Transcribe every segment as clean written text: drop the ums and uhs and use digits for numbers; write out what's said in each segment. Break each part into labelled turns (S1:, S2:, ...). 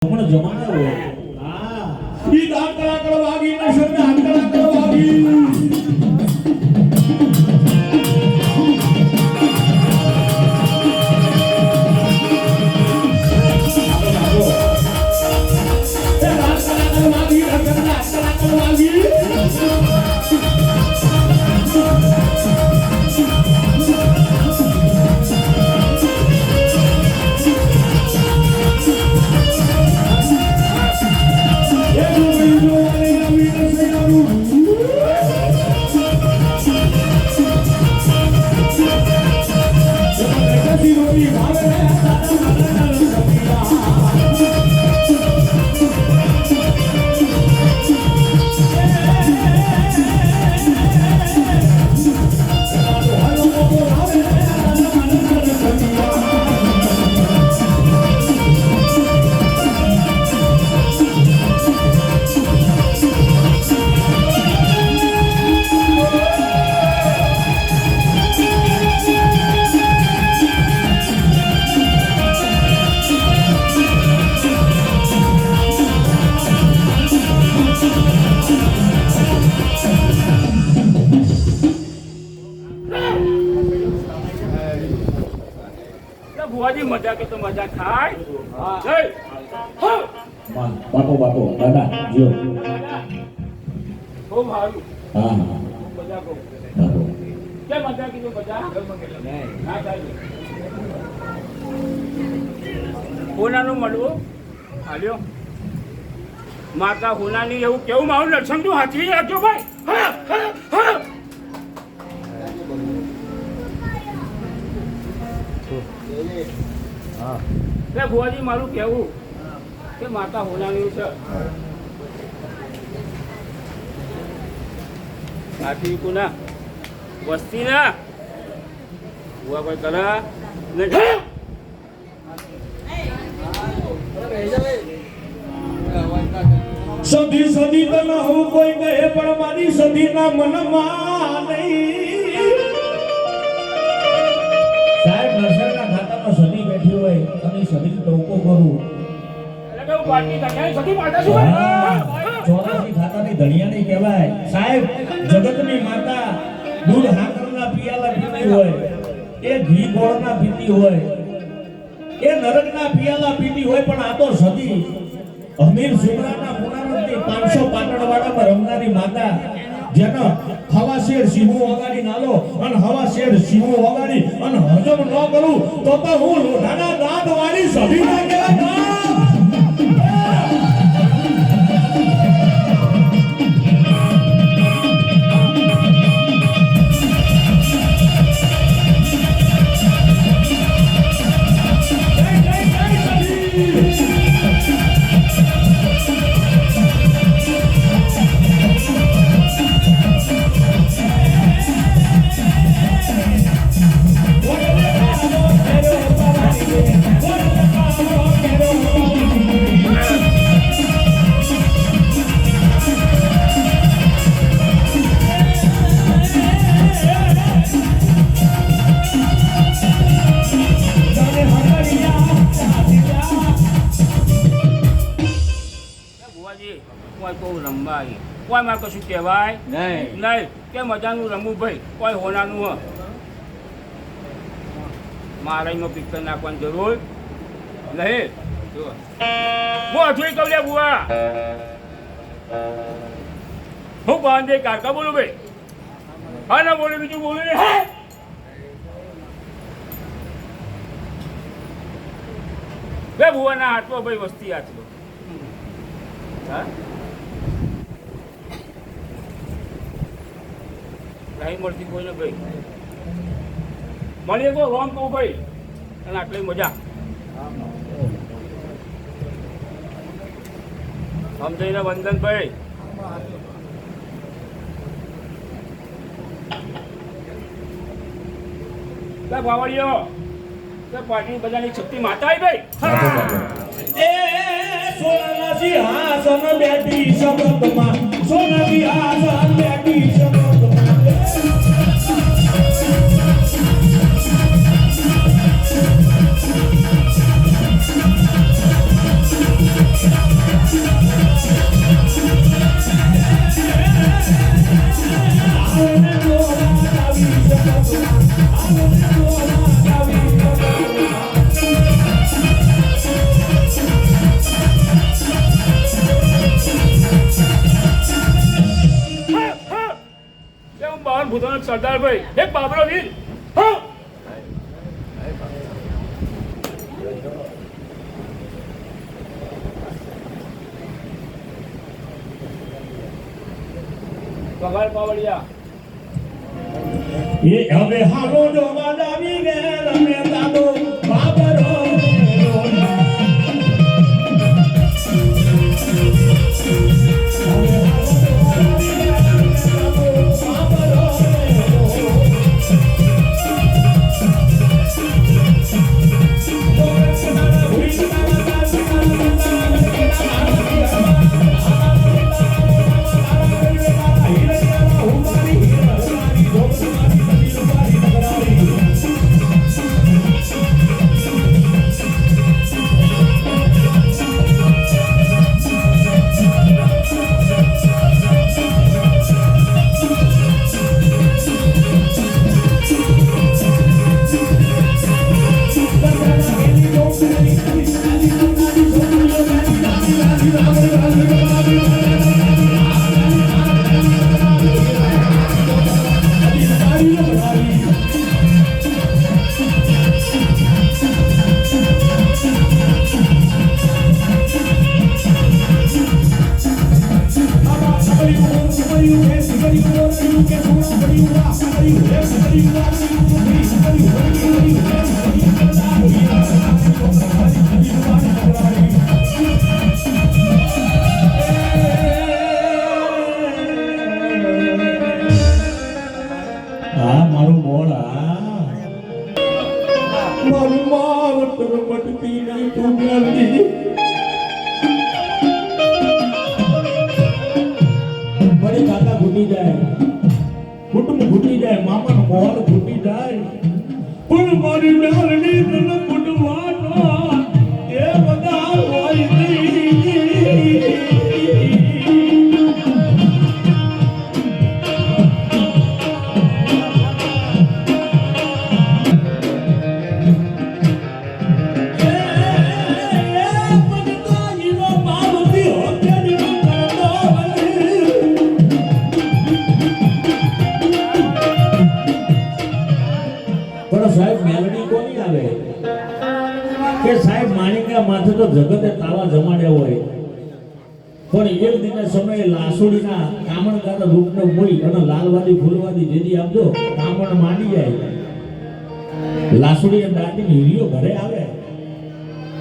S1: પણ જમાનો હોય હા ઈ દાંતળા કરવાગી ને શબ્દ દાંતળા કરવાગી
S2: મજા કે તો મજા થાય
S1: બાપો બાપો દાદા જો
S2: ખૂબ સારું
S1: હા
S2: મજા કહું
S1: બાપો
S2: કે મજા કીધું મજા ના થાય હોનાનું મળવું હાલ્યો માતા હોનાની એવું કેવું મારું લક્ષણ તું હાથી રાખજો ભાઈ ભુવાજી મારું કેવું કે માતા હોનાની છે સાથી કુના વસ્તી ના ભુવા કોઈ કરા નહીં
S1: સદી સદી તો ન હું કોઈ કહે પણ મારી સદી ના મનમાં નહીં સાહેબ નરસરના ખાતામાં સદી બેઠી હોય અને સદી ટોકો કરું ચોરાસી ખાતાની ધણિયાની કહેવાય સાહેબ જગતની માતા દૂધ હાકરના પિયાલા પીતી હોય એ ઘી ગોળના પીતી હોય એ નરકના પિયાલા પીતી હોય પણ આ તો સદી અમીર સુમરાના પુનરાવૃત્તિ 500 પાટણવાડામાં રમનારી માતા જેનો હવા શેર સિંહો વગાડી નાલો અને હવા શેર સિંહો વગાડી અને હજમ ન કરું તો હું લોઢાના દાંત વાળી સભી ના કહેવાય કોઈ માં કશું કહેવાય નહીં કે મજાનું રમવું ભાઈ કોઈ હોનાનું મારાઈમાં પિક્ચર નાખવાની જરૂર નહીં હું હજુ કહું લે બુઆ હું બાંધે કાકા બોલું ભાઈ હા ના બોલે બીજું બોલું ને બે બુઆના હાથમાં ભાઈ વસ્તી આટલો હા નહીં મળતી કોઈને ભાઈ મળીએ તો રોમ કહું ભાઈ અને આટલી મજા સમજાઈને વંદન ભાઈ બાવળીઓ પાર્ટી બધાની શક્તિ માતા આવી ભાઈ એ સોના સિંહાસન બેઠી શબ્દમાં સોના સિંહાસન બેઠી શબ્દમાં
S2: ભૂતોનો સરદારભાઈ એક બાબરો વીર હા પગાર પાવડિયા
S1: એ હવે હાલો જોવા આવી રે રમે દાદો બાબરો કુટુંબ ઘૂટી જાય મામાનો મોહર ઘૂટી જાય પણ મારી ડાલની તને કુટવાનો એ બધા હોય નહીં સાહેબ મેલડી કોની આવે કે સાહેબ માણિકા માથે તો જગતે તાવા જમાડ્યા હોય પણ એક દિને સમયે લાસુડીના કામણગાર રૂપને મૂઈ અને લાલવાદી ફૂલવાદી જેદી આપજો કામણ માંડી જાય લાસુડી અને દાટી હીરીઓ ઘરે આવે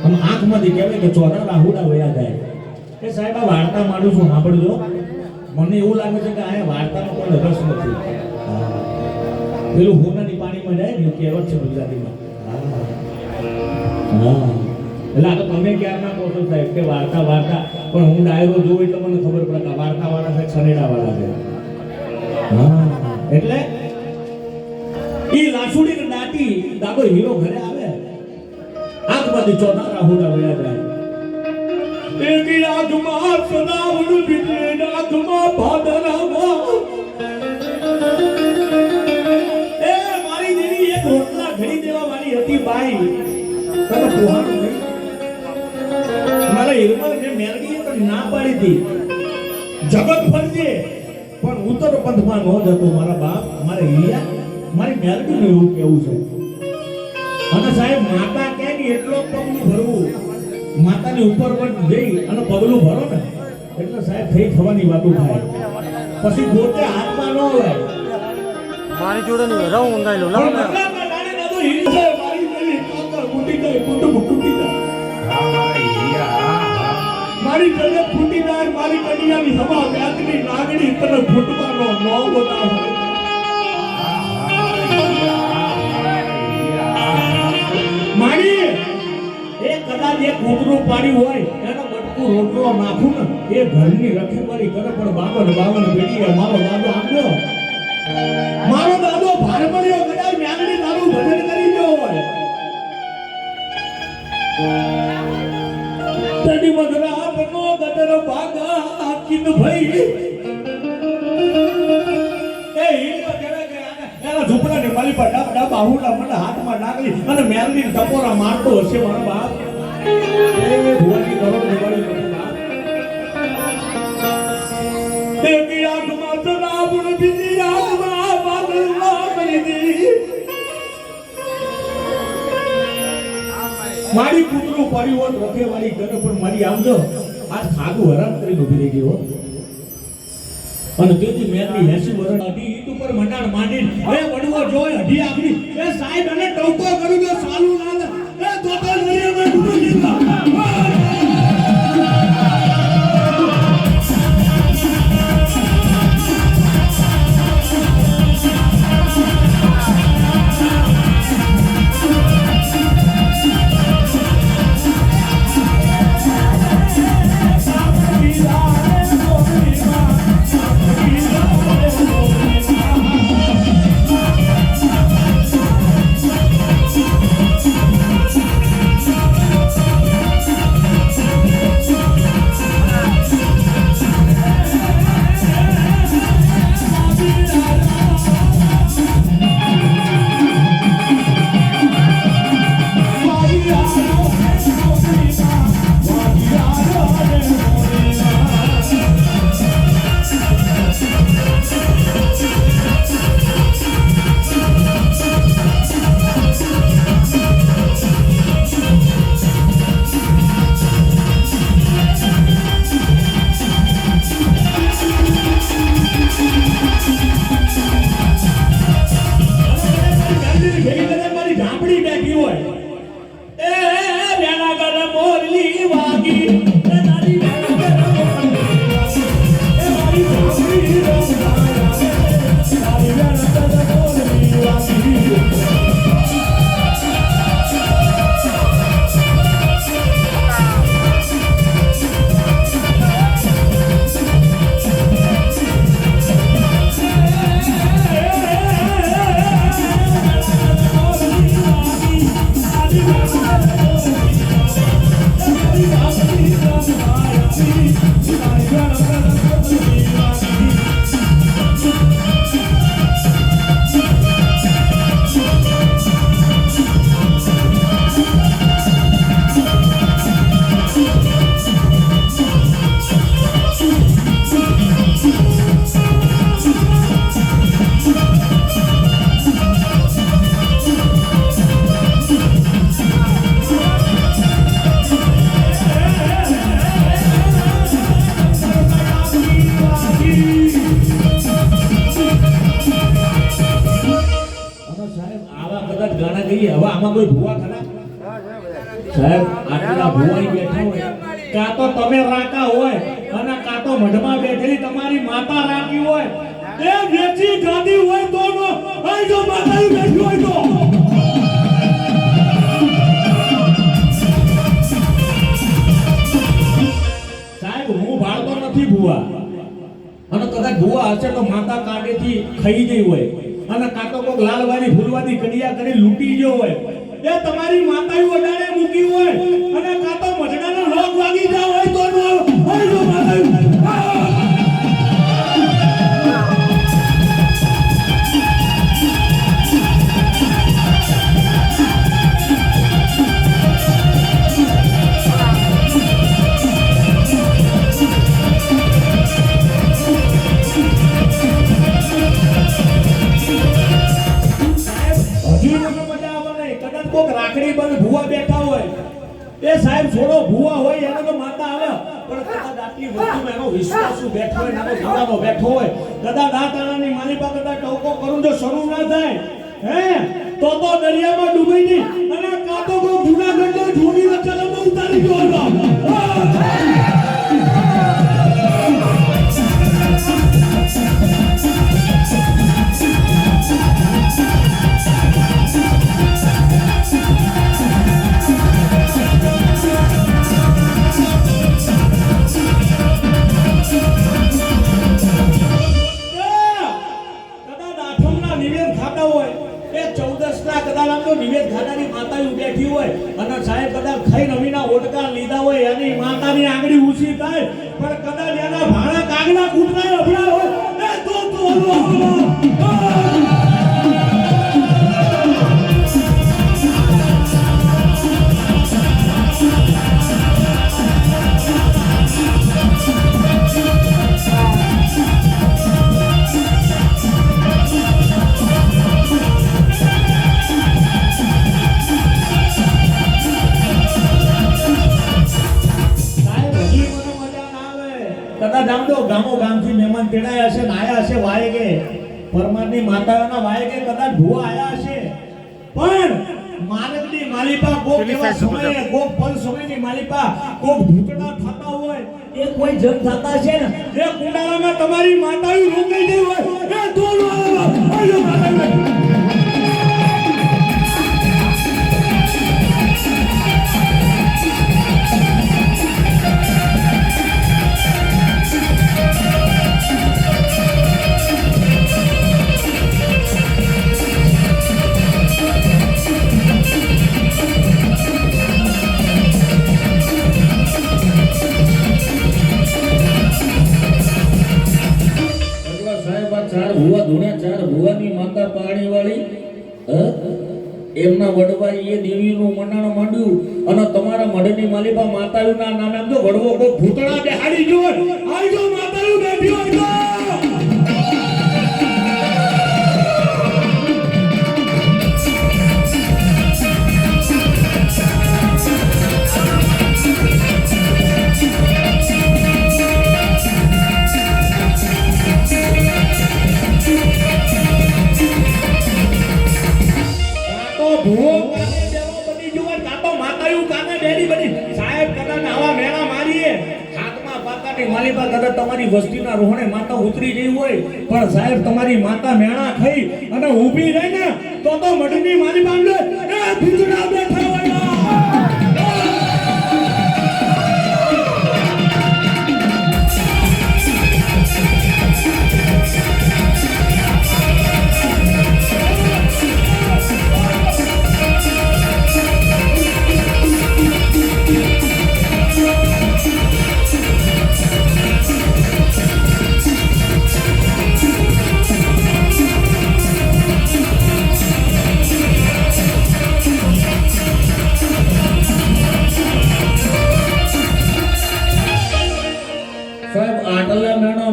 S1: અને આંખમાંથી કહેવાય કે ચોરા રાહુડા વયા જાય એ સાહેબ આ વાર્તા માંડું છું સાંભળજો મને એવું લાગે છે કે આ વાર્તાનો કોઈ રસ નથી પેલું હોનાની પાણીમાં જાય ને કહેવત છે ગુજરાતીમાં હા એટલે આ તો તમે ક્યાં ના કહો છો સાહેબ કે વાર્તા પણ હું ડાયરો જોઉં એટલે મને ખબર પડે કે વાર્તા વાળા છે છનેડા વાળા છે હા એટલે ઈ લાસુડી ને દાટી દાદો હીરો ઘરે આવે આંખમાંથી ચોથા રાહુડા વયા જાય એકી આંખમાં સદાવડ બીજે આંખમાં ભાદરામાં રોટલા ઘડી દેવા વાળી હતી બાઈ તને પોહાનું નહીં મારા હિરમલ જે મેલડીએ તો ના પાડી હતી જગત ફરજે પણ ઉત્તર પંથમાં ન જતો મારા બાપ મારે હિયા મારી મેલડીનું એવું કેવું છે અને સાહેબ માતા કે એટલો પગલું ભરવું માતાની ઉપર પર જઈ અને પગલું ભરો ને એટલે સાહેબ થઈ થવાની વાતો થાય પછી પોતે હાથમાં ન હોય
S3: મારી જોડે નહીં રહું ઊંઘાઈ લો લાવ
S1: મારી જગત ફૂટી જાય મારી કન્યાની સભા વ્યાજની નાગણી તને ફૂટવાનો નો બોલાવે મારી એ કદાચ એક કૂતરું પાડ્યું હોય એનો બટકું રોટલો નાખું ને એ ઘરની રખેવાળી કરે પણ 52 પેઢી મારો દાદો આપ્યો મારો દાદો ભારમણીઓ કદાચ મ્યાગડી તારું ભજન કરી ગયો હોય તડી મધરા બનો ગદર ભાગા કિદ ભાઈ એ હીરો કેવે કે એના ઝૂપડા ને માલી પર ડબ બાહુડા મને હાથમાં ડાગલી અને મેલની ટપોરા મારતો હશે મારો બાપ એ ભુવાની કરોડ દેવાળી મારો બાપ એ કી આંખમાં સદાબુણ બીજી આંખમાં હોત રખેવાળી કરે પણ મારી આમ જો આ ખાધું હરામ કરીને ઊભી રહી ગયો અને તેથી મેલની 80 વર્ષ અઢી ઈટ ઉપર મંડાણ માંડી એ વડવો જોય અઢી આખરી એ સાહેબ અને ટોકો કરું તો સાલું ના લે એ તો દરિયામાં ડૂબી દીધા સાહેબ આટલા ભુવાઈ બેઠા હોય કાં તો તમે રાકા હોય અને કાં તો મઢમાં બેઠેલી તમારી માતા રાકી હોય એ વેચી ગાદી હોય તો નો આ જો માતા બેઠી હોય તો સાહેબ હું ભાળતો નથી ભુવા અને કદાચ ભુવા હશે તો માતા કાઢેથી ખાઈ ગઈ હોય અને કાં તો કોક લાલવાળી ફૂલવાળી કડિયા કરી લૂંટી ગયો હોય એ તમારી માતાએ ઓડાડે મૂકી હોય અને કાં તો મજડાનો લોક વાગી જાવ હોય તો નો હોય જો માતાએ રાખડી બંધ ભુવા બેઠા હોય એ સાહેબ છોડો ભુવા હોય એને તો માતા આવે પણ કદાચ આટલી વસ્તુમાં એનો વિશ્વાસુ બેઠો હોય એનો જીવાનો બેઠો હોય કદાચ દાતાણાની મારી પાસે કદાચ ટોકો કરું તો શરૂ ના થાય હે તો દરિયામાં ડૂબી ની અને કાતો કો જૂનાગઢનો જોડી વચ્ચેમાં ઉતારી ગયો હતો નિવેદ ખાનારી માતા બેઠી હોય અને સાહેબ કદાચ ખાઈ નવીના ઓટકા લીધા હોય એની માતાની આંગળી ઊંચી થાય પણ કદાચ એના ભાણા કાગડા કૂટનાય અભડા હોય એ તો કદાચ આમ તો ગામથી મહેમાન તેડાયા હશે ને આયા હશે વાય કે પરમારની માતાઓના વાય કે કદાચ ભૂવા આયા હશે પણ માનવની માલિપા કોક એવા સમયે કોક પલ સમયની માલિપા કોક ભૂતડા થતા હોય એ કોઈ જન થતા છે ને એ કુંડાળામાં તમારી માતાઓ રોકાઈ ગઈ હોય એ દોડો આયો માતાઓ ચાર ભુવા ધૂણ્યા ચાર ભુવાની માતા પાણી વાળી એમના વડવા એ દેવીનું મંડાણ માંડ્યું અને તમારા મઢની માલિકા માતાઓના નામે આમ તો વડવો કોઈ ભૂતળા બેહાડી ગયો આવજો માતાઓ બેઠી આવજો ભૂવો કાને દેવો બની જુઓ કાતો માતાયું કાને બેડી બની સાહેબ કદાચ આવા મેળા મારીએ હાથમાં પાકાની માલિકા કદાચ તમારી વસ્તીના રોહણે માતા ઉતરી ગઈ હોય પણ સાહેબ તમારી માતા મેળા ખાઈ અને ઊભી રહી ને તો મઢની માલિકા ને એ ભૂતડા બેઠા હોય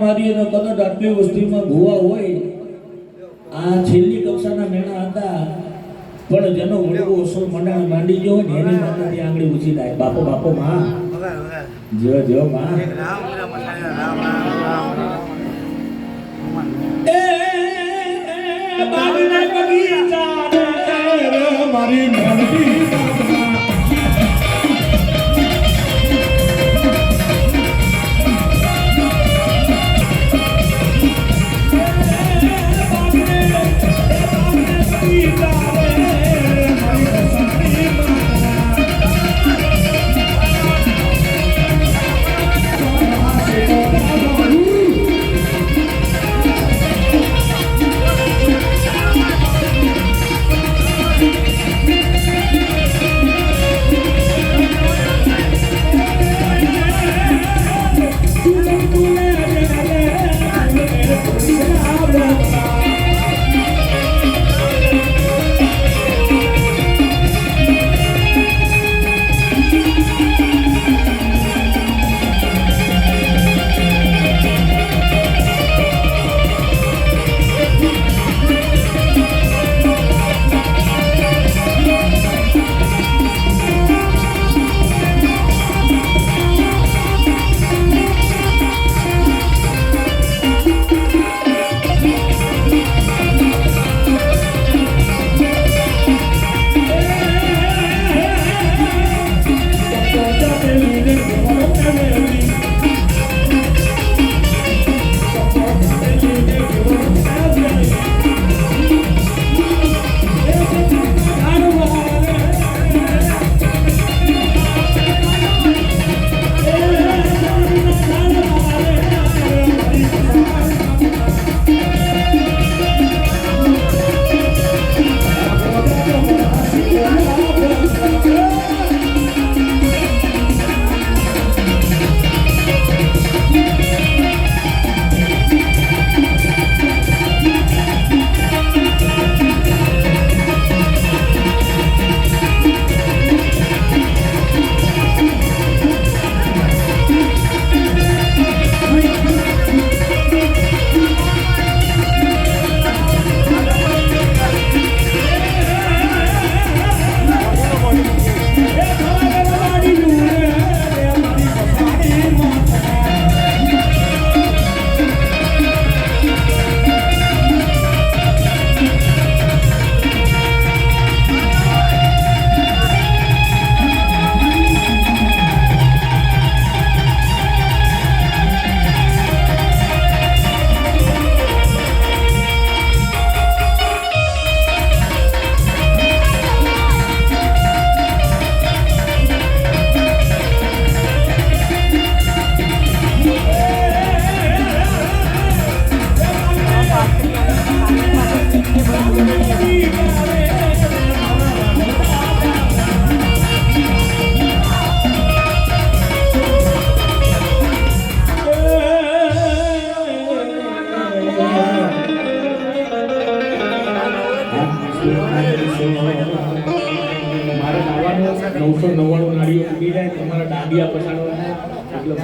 S1: મારી કદાચ આટલી વસ્તીમાં ભૂવા હોય આ છેલ્લી કક્ષાના મેણા હતા પણ જેનો વડવો અસલ મંડાણ માંડી ગયો ને એની માતાથી આંગળી ઊંચી થાય બાપો બાપો માં જો માં એ બાબના બગીચા રે મારી મેલડી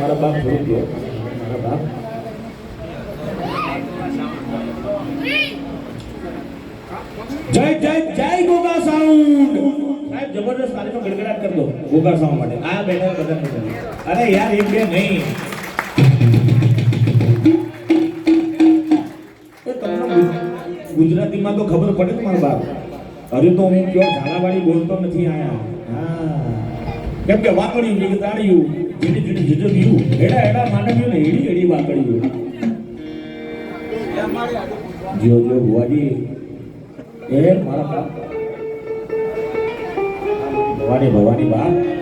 S1: મારા બાપ થોડું કહો મારા બાપ જય જય જય ગોગા સાઉન્ડ સાહેબ જબરદસ્ત તારીનો ગડગડાટ કરી દો ગોગા સાઉન્ડ માટે આ બેઠા બધા બેઠા અરે યાર એક બે નહીં એ તમને ગુજરાતીમાં તો ખબર પડે ને મારા બાપ હજુ તો હું કયો ઝાલાવાડી બોલતો નથી આયા હા કેમ કે વાકડ્યું વિગતાડ્યું જીડી જીડી જીજવ્યું એડા એડા માનવ્યું ને એડી એડી વાકડ્યું જો જો ભુવાજી એ મારા બાપ ભવાની ભવાની બાપ